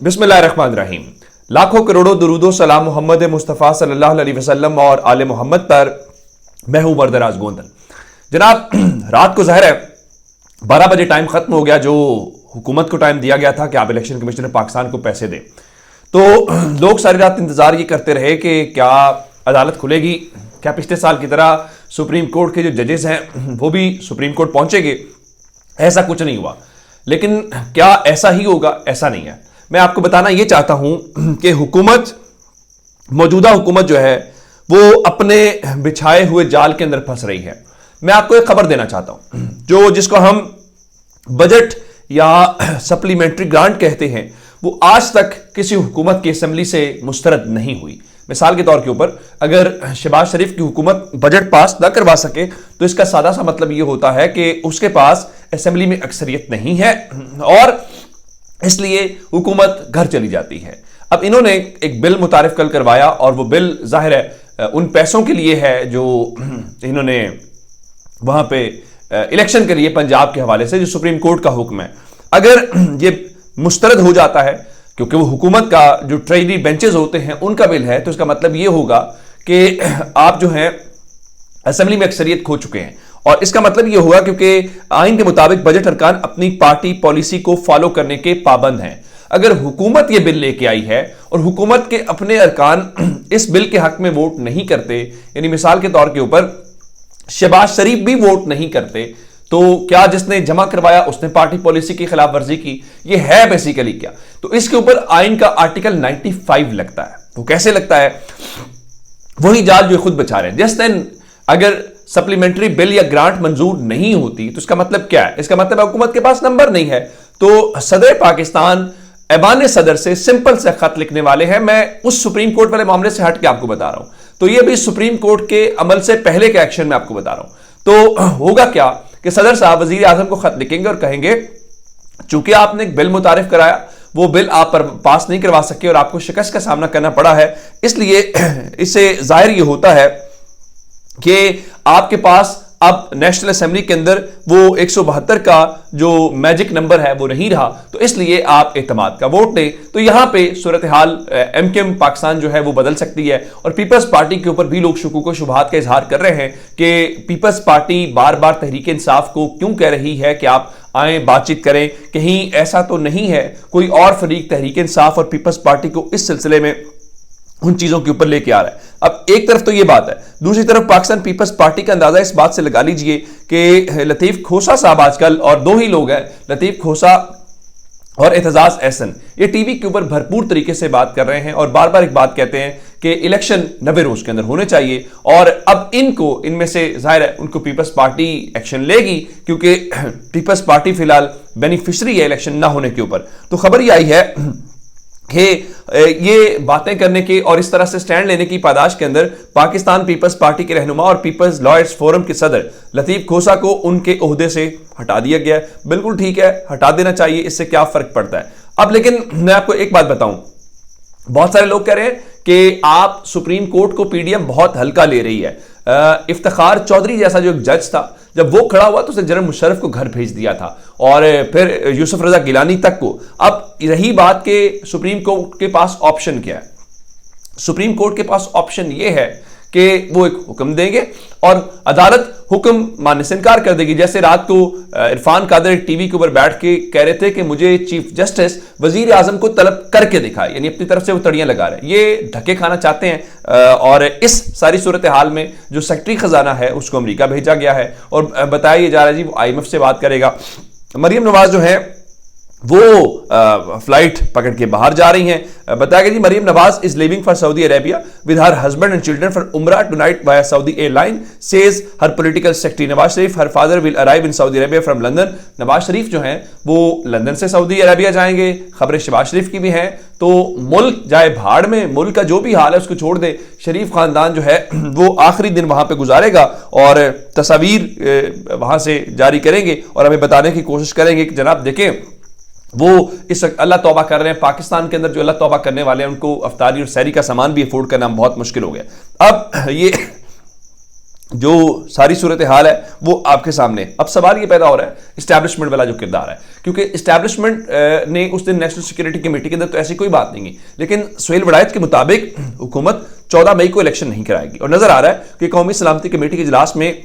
बिस्मिल्लाहिर्रहमानिर्रहीम। लाखों करोड़ों दुरूदो सलाम मोहम्मद मुस्तफ़ा सल्लल्लाहु अलैहि वसल्लम और आले मोहम्मद पर। मैं हूं बरदराज गोंदल। जनाब, रात को ज़ाहिर है 12 बजे टाइम खत्म हो गया जो हुकूमत को टाइम दिया गया था कि आप इलेक्शन कमीशन पाकिस्तान को पैसे दें। तो लोग सारी रात इंतजार ये करते रहे कि क्या अदालत खुलेगी, क्या पिछले साल की तरह सुप्रीम कोर्ट के जो जजेस हैं वो भी सुप्रीम कोर्ट पहुंचेंगे। ऐसा कुछ नहीं हुआ, लेकिन क्या ऐसा ही होगा? ऐसा नहीं है। मैं आपको बताना यह चाहता हूं कि हुकूमत, मौजूदा हुकूमत जो है वो अपने बिछाए हुए जाल के अंदर फंस रही है। मैं आपको एक खबर देना चाहता हूं जिसको हम बजट या सप्लीमेंट्री ग्रांट कहते हैं, वो आज तक किसी हुकूमत की असेंबली से मुस्तरद नहीं हुई। मिसाल के तौर के ऊपर, अगर शहबाज शरीफ की हुकूमत बजट पास ना करवा सके तो इसका सादा सा मतलब यह होता है कि उसके पास असेंबली में अक्सरियत नहीं है और इसलिए हुकूमत घर चली जाती है। अब इन्होंने एक बिल मुतारिफ कल करवाया और वो बिल जाहिर है उन पैसों के लिए है जो इन्होंने वहां पे इलेक्शन के लिए पंजाब के हवाले से, जो सुप्रीम कोर्ट का हुक्म है। अगर ये मुस्तरद हो जाता है, क्योंकि वो हुकूमत का जो ट्रेजरी बेंचेस होते हैं उनका बिल है, तो इसका मतलब ये होगा कि आप जो है असेंबली में अक्सरियत खो चुके हैं। और इसका मतलब यह होगा क्योंकि आइन के मुताबिक बजट अरकान अपनी पार्टी पॉलिसी को फॉलो करने के पाबंद हैं। अगर हुकूमत यह बिल लेके आई है और हुकूमत के अपने अरकान इस बिल के हक में वोट नहीं करते, यानी मिसाल के तौर के ऊपर शहबाज शरीफ भी वोट नहीं करते, तो क्या जिसने जमा करवाया उसने पार्टी पॉलिसी की खिलाफ वर्जी की? ये है बेसिकली क्या? तो इसके ऊपर आइन का आर्टिकल 95 लगता है। वो कैसे लगता है? वही जाल जो खुद बचा रहे हैं। जस्ट देन अगर सप्लीमेंट्री बिल या ग्रांट मंजूर नहीं होती तो इसका मतलब क्या है? इसका मतलब हुकूमत के पास नंबर नहीं है। तो सदर पाकिस्तान ऐवान सदर से सिंपल से खत लिखने वाले हैं। मैं उस सुप्रीम कोर्ट वाले मामले से हट के आपको बता रहा हूं, तो यह भी सुप्रीम कोर्ट के अमल से पहले के एक्शन में आपको बता रहा हूं। तो होगा क्या कि सदर साहब वजीर आजम को खत लिखेंगे और कहेंगे चूंकि आपने एक बिल मुतारिफ कराया, वो बिल आप पर पास नहीं करवा सके और आपको शिकस्त का सामना करना पड़ा है, इसलिए इससे जाहिर यह होता है कि आपके पास अब नेशनल असेंबली के अंदर वो 172 का जो मैजिक नंबर है वो नहीं रहा, तो इसलिए आप एतमाद का वोट दें। तो यहां पे सूरत हाल एमकेएम पाकिस्तान जो है वो बदल सकती है। और पीपल्स पार्टी के ऊपर भी लोग शुकूक व शुबहात का इजहार कर रहे हैं कि पीपल्स पार्टी बार बार तहरीक इंसाफ को क्यों कह रही है कि आप आए बातचीत करें। कहीं ऐसा तो नहीं है कोई और फरीक तहरीक इंसाफ और पीपल्स पार्टी को इस सिलसिले में उन चीजों के ऊपर लेके आ रहा है? अब एक तरफ तो ये बात है, दूसरी तरफ पाकिस्तान पीपल्स पार्टी का अंदाजा इस बात से लगा लीजिए कि लतीफ खोसा साहब आजकल, और दो ही लोग हैं, लतीफ खोसा और एतजाज एहसन, ये टीवी के ऊपर भरपूर तरीके से बात कर रहे हैं और बार बार एक बात कहते हैं कि इलेक्शन 90 रोज के अंदर होने चाहिए। और अब इनमें से जाहिर है उनको पीपल्स पार्टी एक्शन लेगी, क्योंकि पीपल्स पार्टी फिलहाल बेनिफिशरी है इलेक्शन ना होने के ऊपर। तो खबर यह आई है कि ये बातें करने की और इस तरह से स्टैंड लेने की पादाश के अंदर पाकिस्तान पीपल्स पार्टी के रहनुमा और पीपल्स लॉयर्स फोरम के सदर लतीफ खोसा को उनके ओहदे से हटा दिया गया। बिल्कुल ठीक है, हटा देना चाहिए, इससे क्या फर्क पड़ता है। अब लेकिन मैं आपको एक बात बताऊं, बहुत सारे लोग कह रहे हैं कि आप सुप्रीम कोर्ट को पीडीएम बहुत हल्का ले रही है। इफ्तिखार चौधरी जैसा जो एक जज था, जब वो खड़ा हुआ तो उसने जनरल मुशर्रफ को घर भेज दिया था और फिर यूसुफ रजा गिलानी तक को। अब रही बात कि सुप्रीम कोर्ट के पास ऑप्शन क्या है? सुप्रीम कोर्ट के पास ऑप्शन ये है कि वो एक हुक्म देंगे और अदालत हुक्म मानने से इनकार कर देगी। जैसे रात को इरफान कादर टीवी के ऊपर बैठ के कह रहे थे कि मुझे चीफ जस्टिस वजीर आजम को तलब करके दिखाए, यानी अपनी तरफ से वो तड़ियां लगा रहे हैं, ये धक्के खाना चाहते हैं। और इस सारी सूरत हाल में जो सेक्रेटरी खजाना है उसको अमेरिका भेजा गया है और बताया जा रहा है जी वो IMF से बात करेगा। मरियम नवाज जो है वो फ्लाइट पकड़ के बाहर जा रही हैं। बताया गया जी Maryam Nawaz is leaving for Saudi Arabia with her husband and children for Umrah tonight via Saudi airline, says her political secretary. Nawaz Sharif her father will arrive in Saudi Arabia from London. Nawaz Sharif जो हैं वो लंदन से सऊदी अरेबिया जाएंगे। खबरें शहबाज शरीफ की भी हैं। तो मुल्क जाए भाड़ में, मुल्क का जो भी हाल है उसको छोड़ दे, शरीफ खानदान जो है वो आखिरी दिन वहां पे गुजारेगा और तस्वीर वहां से जारी करेंगे और हमें बताने की कोशिश करेंगे कि जनाब देखें वो इस वक्त अल्लाह तौबा कर रहे हैं। पाकिस्तान के अंदर जो अल्लाह तौबा करने वाले हैं उनको अफ्तारी और सहरी का सामान भी अफोर्ड करना बहुत मुश्किल हो गया। अब ये जो सारी सूरत हाल है वो आपके सामने। अब सवाल ये पैदा हो रहा है इस्टेब्लिशमेंट वाला जो किरदार है, क्योंकि इस्टेब्लिशमेंट ने उस दिन नेशनल सिक्योरिटी कमेटी के अंदर तो ऐसी कोई बात नहीं की, लेकिन सुहेल वड़ायत के मुताबिक हुकूमत 14 मई को इलेक्शन नहीं कराएगी। और नजर आ रहा है कि कौमी सलामती कमेटी के इजलास में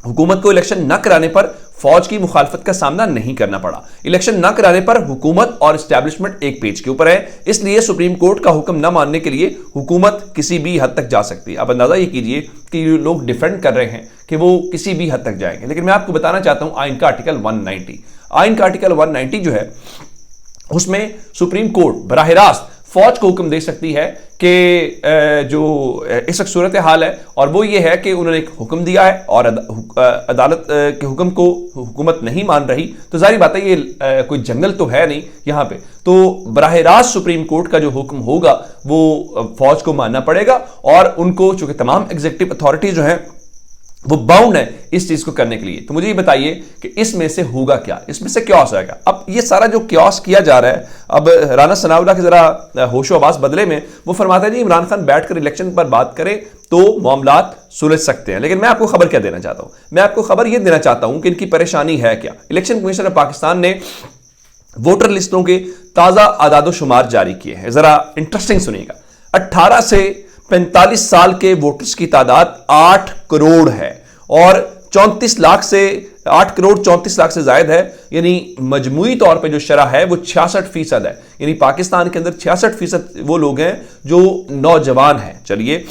हुकूमत को इलेक्शन न कराने पर फौज की मुखालफत का सामना नहीं करना पड़ा। इलेक्शन न कराने पर हुकूमत और एस्टैब्लिशमेंट एक पेज के ऊपर है, इसलिए सुप्रीम कोर्ट का हुक्म न मानने के लिए हुकूमत किसी भी हद तक जा सकती है। अब अंदाजा ये कीजिए कि लोग डिफेंड कर रहे हैं कि वो किसी भी हद तक जाएंगे, लेकिन मैं आपको बताना चाहता हूं आइन का आर्टिकल 190, आइन का आर्टिकल 190 जो है उसमें सुप्रीम कोर्ट बराह रास्त फौज को हुक्म दे सकती है कि जो इस वक्त सूरत हाल है, और वो ये है कि उन्होंने एक हुक्म दिया है और अदालत के हुक्म को हुकूमत नहीं मान रही, तो जाहिर बात है ये कोई जंगल तो है नहीं यहाँ पे, तो बराह रास्त सुप्रीम कोर्ट का जो हुक्म होगा वो फौज को मानना पड़ेगा। और उनको चूंकि तमाम एग्जीक्यूटिव अथॉरिटी जो है वो बाउंड है इस चीज को करने के लिए। तो मुझे ये बताइए कि इसमें से होगा क्या, इसमें से क्योस आएगा। अब ये सारा जो क्योस किया जा रहा है, अब राना सनाउल्लाह के जरा होशो आवाज बदले में वो फरमाते हैं जी इमरान खान बैठकर इलेक्शन पर बात करें तो मामलात सुलझ सकते हैं। लेकिन मैं आपको खबर क्या देना चाहता हूं, मैं आपको खबर यह देना चाहता हूं कि इनकी परेशानी है क्या। इलेक्शन कमीशन ऑफ पाकिस्तान ने वोटर लिस्टों के ताजा आदादो शुमार जारी किए हैं, जरा इंटरेस्टिंग सुनिएगा। 18 से 45 साल के वोटर्स की तादाद 8 करोड़ है और 34 लाख से 8 करोड़ 34 लाख से ज्यादा है, यानी मजमूई तौर पे जो शरह है वो 66% है। यानी पाकिस्तान के अंदर 66% वो लोग हैं जो नौजवान हैं। चलिए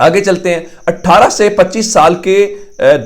आगे चलते हैं। 18 से 25 साल के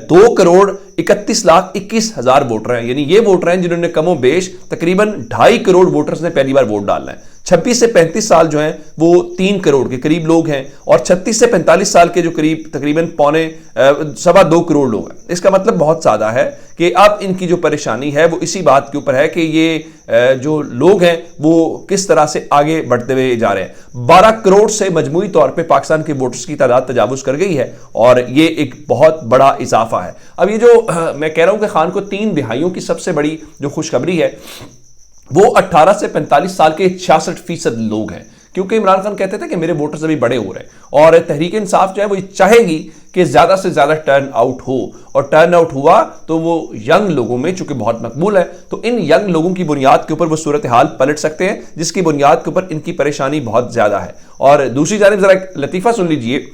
2 करोड़ 31 लाख 21 हजार वोटर हैं, यानी ये वोटर हैं जिन्होंने कमो बेश तकरीबन 2.5 करोड़ वोटर्स ने पहली बार वोट डालना है। 26 से 35 साल जो हैं वो 3 करोड़ के करीब लोग हैं और 36 से 45 साल के जो करीब तकरीबन 2.25 करोड़ लोग हैं। इसका मतलब बहुत सादा है कि अब इनकी जो परेशानी है वो इसी बात के ऊपर है कि ये जो लोग हैं वो किस तरह से आगे बढ़ते हुए जा रहे हैं। 12 करोड़ से मजमूई तौर पर पाकिस्तान के वोटर्स की तादाद तजावुज कर गई है और ये एक बहुत बड़ा इजाफा है। अब ये जो मैं कह रहा हूं कि खान को 3 दिहाइयों की सबसे बड़ी जो खुशखबरी है वो 18 से 45 साल के 66% लोग हैं, क्योंकि इमरान खान कहते थे कि मेरे वोटर्स अभी बड़े हो रहे हैं और तहरीक इंसाफ जो है वो चाहेगी कि ज्यादा से ज्यादा टर्न आउट हो, और टर्न आउट हुआ तो वो यंग लोगों में चूंकि बहुत मकबूल है तो इन यंग लोगों की बुनियाद के ऊपर वो सूरत हाल पलट सकते हैं, जिसकी बुनियाद के ऊपर इनकी परेशानी बहुत ज्यादा है। और दूसरी जानिब जरा एक लतीफा सुन लीजिए।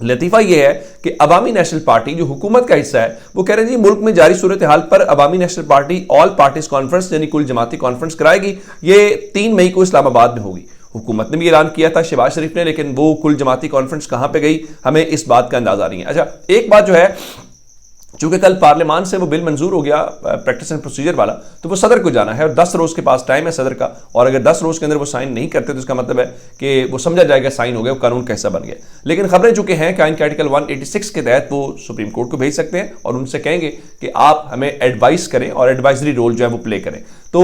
लतीफा यह है कि अवामी नेशनल पार्टी जो हुकूमत का हिस्सा है वो कह रहे हैं जी मुल्क में जारी सूरत हाल पर Awami National Party all parties conference यानी कुल जमाती कॉन्फ्रेंस कराएगी। ये 3 मई को इस्लामाबाद में होगी। हुकूमत ने भी ऐलान किया था शहबाज शरीफ ने, लेकिन वो कुल जमाती कॉन्फ्रेंस कहां पे गई हमें इस बात का अंदाजा नहीं है। अच्छा एक बात जो है, चूंकि कल पार्लियामान से वो बिल मंजूर हो गया प्रैक्टिस एंड प्रोसीजर वाला, तो वो सदर को जाना है और 10 रोज के पास टाइम है सदर का, और अगर 10 रोज के अंदर वो साइन नहीं करते तो इसका मतलब है कि वो समझा जाएगा साइन हो गया, वो कानून कैसा बन गया। लेकिन खबरें चूंकि हैं कि आइन के आर्टिकल 186 के तहत वो सुप्रीम कोर्ट को भेज सकते हैं और उनसे कहेंगे कि आप हमें एडवाइस करें और एडवाइजरी रोल जो है वो प्ले करें। तो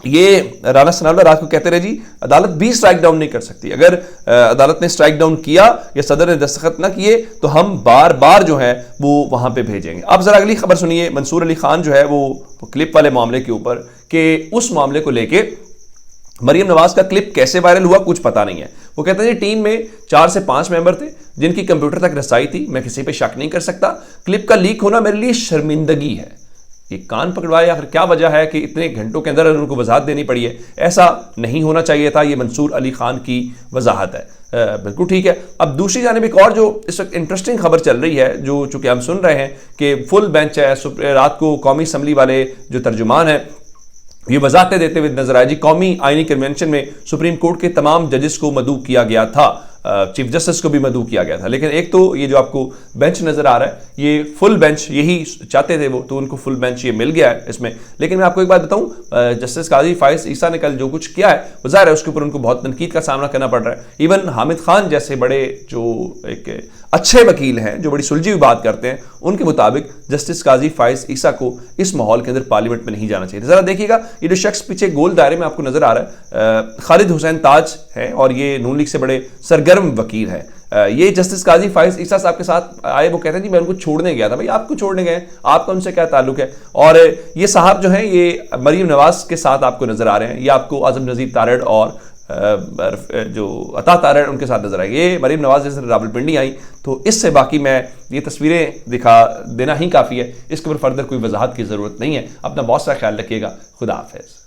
ये राना सनाउल्लाह रात को कहते रहे जी अदालत भी स्ट्राइक डाउन नहीं कर सकती। अगर अदालत ने स्ट्राइक डाउन किया या सदर ने दस्तखत ना किए तो हम बार बार जो है वो वहां पे भेजेंगे। अब जरा अगली खबर सुनिए। मंसूर अली खान जो है वो क्लिप वाले मामले के ऊपर, कि उस मामले को लेके मरियम नवाज का क्लिप कैसे वायरल हुआ कुछ पता नहीं है। वो कहते हैं टीम में 4 से 5 मेंबर थे जिनकी कंप्यूटर तक रसाई थी, मैं किसी पे शक नहीं कर सकता। क्लिप का लीक होना मेरे लिए शर्मिंदगी है। ये कान पकड़वाए आखिर क्या वजह है कि इतने घंटों के अंदर उनको वजाहत देनी पड़ी है, ऐसा नहीं होना चाहिए था। ये मंसूर अली खान की वजाहत है, बिल्कुल ठीक है। अब दूसरी जानिब एक और जो इस वक्त इंटरेस्टिंग खबर चल रही है, जो चूंकि हम सुन रहे हैं कि फुल बेंच है, रात को कौमी असम्बली वाले जो तर्जुमान है ये वजाहतें देते हुए नजर आए जी कौमी आईनी कन्वेंशन में सुप्रीम कोर्ट के तमाम जजेस को मदऊ किया गया था, चीफ जस्टिस को भी मदऊ किया गया था। लेकिन एक तो ये जो आपको बेंच नजर आ रहा है ये फुल बेंच, यही चाहते थे वो, तो उनको फुल बेंच ये मिल गया है इसमें। लेकिन मैं आपको एक बात बताऊं, जस्टिस काजी फायज ईसा ने कल जो कुछ किया है वो जाहिर है उसके ऊपर उनको बहुत तनकीद का सामना करना पड़ रहा है। इवन हामिद खान जैसे बड़े जो एक अच्छे वकील हैं जो बड़ी सुलझी हुई बात करते हैं, उनके मुताबिक जस्टिस काजी फायज ईसा को इस माहौल के अंदर पार्लियामेंट में नहीं जाना चाहिए। जरा देखिएगा ये जो शख्स पीछे गोल दायरे में आपको नजर आ रहा है खालिद हुसैन ताज है और ये नून लीग से बड़े सरगर्म वकील है। ये जस्टिस काजी फायज ईसा साहब के साथ आए, वो कहते हैं जी मैं उनको छोड़ने गया था। भाई आपको छोड़ने गए, आपका उनसे क्या ताल्लुक है? और ये साहब जो हैं ये मरीम नवाज के साथ आपको नजर आ रहे हैं, ये आपको आजम नजीर तारड़ और जो अता तारा उनके साथ नजर आएगी। ये मरीम नवाज जैसे रावलपिंडी आई, तो इससे बाकी मैं ये तस्वीरें दिखा देना ही काफ़ी है, इसके ऊपर फर्दर कोई वजाहत की ज़रूरत नहीं है। अपना बहुत सा ख्याल रखिएगा। खुदा हाफिज़।